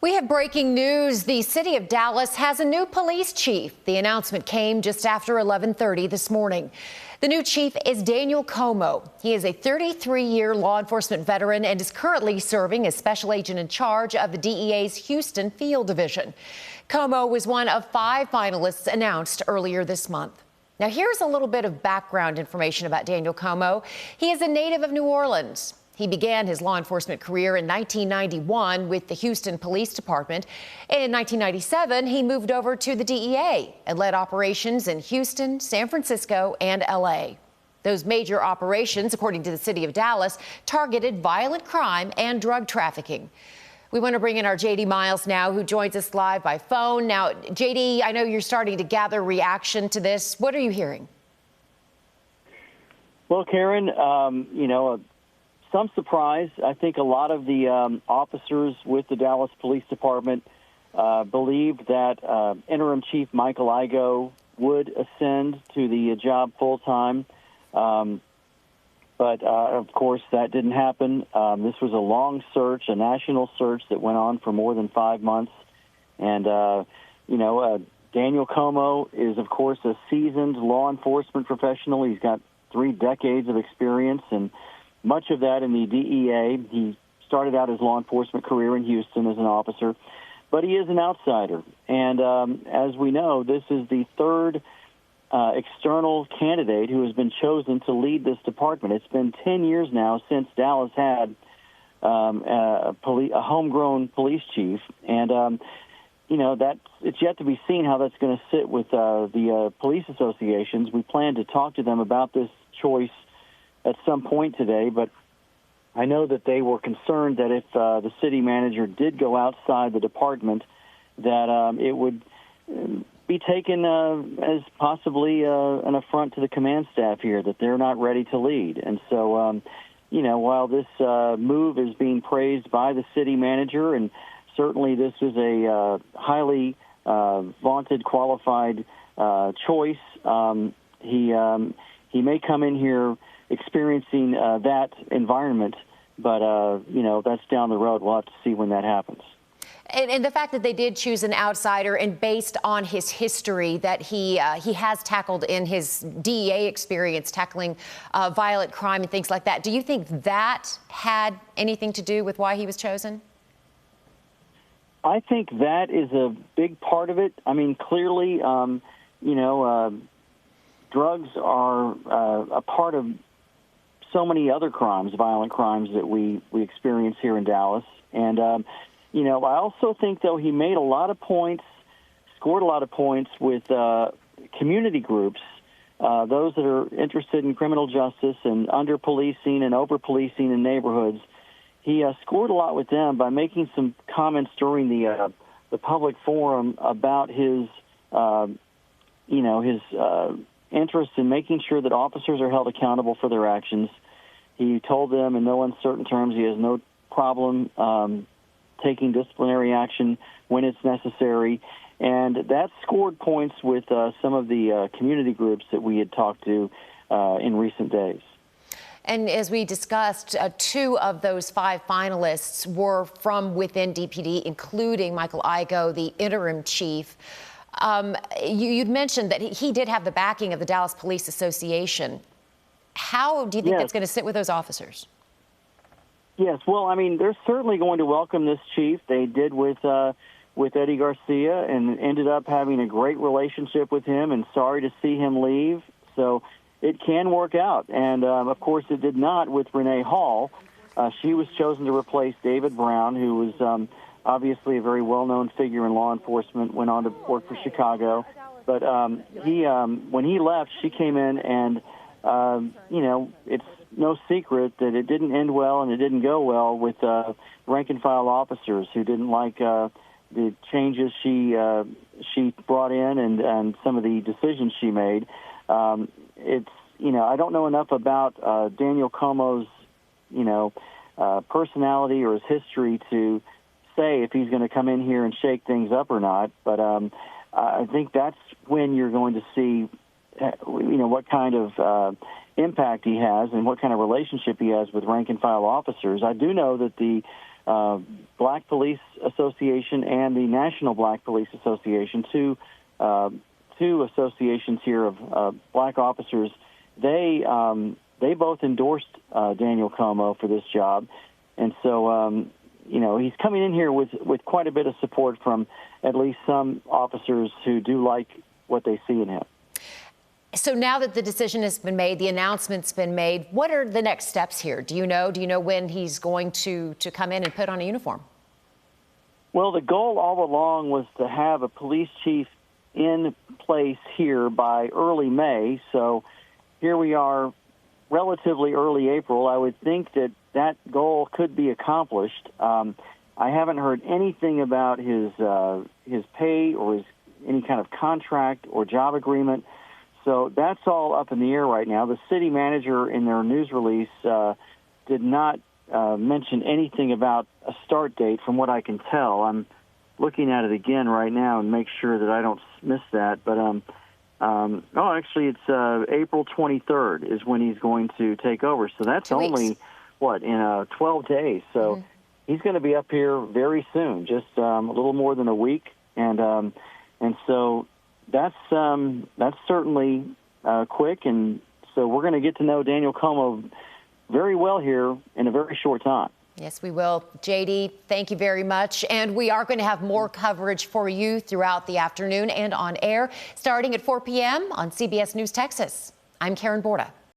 We have breaking news. The city of Dallas has a new police chief. The announcement came just after 11:30 this morning. The new chief is Daniel Comeaux. He is a 33-year law enforcement veteran and is currently serving as special agent in charge of the DEA's Houston Field Division. Comeaux was one of 5 finalists announced earlier this month. Now, here's a little bit of background information about Daniel Comeaux. He is a native of New Orleans. He began his law enforcement career in 1991 with the Houston Police Department. In 1997, he moved over to the DEA and led operations in Houston, San Francisco, and L.A. Those major operations, according to the city of Dallas, targeted violent crime and drug trafficking. We want to bring in our J.D. Miles now, who joins us live by phone. Now, J.D., I know you're starting to gather reaction to this. What are you hearing? Well, Karen, some surprise. I think a lot of the officers with the Dallas Police Department believed that interim chief Michael Igoe would ascend to the job full-time. But, of course, that didn't happen. This was a long search, a national search that went on for more than 5 months. And, Daniel Comeaux is, of course, a seasoned law enforcement professional. He's got 3 decades of experience, and much of that in the DEA. He started out his law enforcement career in Houston as an officer, but he is an outsider. And as we know, this is the 3rd external candidate who has been chosen to lead this department. It's been 10 years now since Dallas had a homegrown police chief, and it's yet to be seen how that's going to sit with the police associations. We plan to talk to them about this choice at some point today, but I know that they were concerned that if the city manager did go outside the department, that it would be taken as possibly an affront to the command staff here, that they're not ready to lead. And so, while this move is being praised by the city manager, and certainly this is a highly vaunted, qualified choice, he may come in here experiencing that environment, but, that's down the road. We'll have to see when that happens. And the fact that they did choose an outsider, and based on his history that he has tackled in his DEA experience, tackling violent crime and things like that, do you think that had anything to do with why he was chosen? I think that is a big part of it. I mean, clearly, drugs are a part of so many other crimes, violent crimes that we experience here in Dallas. And, I also think, though, he made a lot of points, scored a lot of points with community groups, those that are interested in criminal justice and under-policing and over-policing in neighborhoods. He scored a lot with them by making some comments during the public forum about his interest in making sure that officers are held accountable for their actions. He told them in no uncertain terms he has no problem taking disciplinary action when it's necessary. And that scored points with some of the community groups that we had talked to in recent days. And as we discussed, 2 of those 5 finalists were from within DPD, including Michael Igoe, the interim chief. You'd mentioned that he did have the backing of the Dallas Police Association. How do you think that's going to sit with those officers? Yes, well, I mean, they're certainly going to welcome this chief. They did with Eddie Garcia and ended up having a great relationship with him, and sorry to see him leave. So it can work out. And, of course, it did not with Renee Hall. She was chosen to replace David Brown, who was obviously a very well-known figure in law enforcement, went on to work for Chicago. But when he left, she came in, and, it's no secret that it didn't end well and it didn't go well with rank-and-file officers who didn't like the changes she brought in and some of the decisions she made. I don't know enough about Daniel Comeaux's, personality or his history to say if he's going to come in here and shake things up or not. But I think that's when you're going to see, what kind of impact he has and what kind of relationship he has with rank-and-file officers. I do know that the Black Police Association and the National Black Police Association, two associations here of black officers. They both endorsed Daniel Comeaux for this job, and so he's coming in here with quite a bit of support from at least some officers who do like what they see in him. So now that the decision has been made, the announcement's been made, what are the next steps here? Do you know when he's going to come in and put on a uniform? Well, the goal all along was to have a police chief in place here by early May. So here we are, relatively early April. I would think that goal could be accomplished. I haven't heard anything about his pay or any kind of contract or job agreement. So that's all up in the air right now. The city manager in their news release did not mention anything about a start date from what I can tell. I'm looking at it again right now and make sure that I don't miss that. But, actually it's April 23rd is when he's going to take over. So that's only, in 12 days. So he's going to be up here very soon, just a little more than a week. And so that's certainly quick, and so we're going to get to know Daniel Comeaux very well here in a very short time. Yes, we will. JD, thank you very much. And we are going to have more coverage for you throughout the afternoon and on air, starting at 4 p.m. on CBS News Texas. I'm Karen Borda.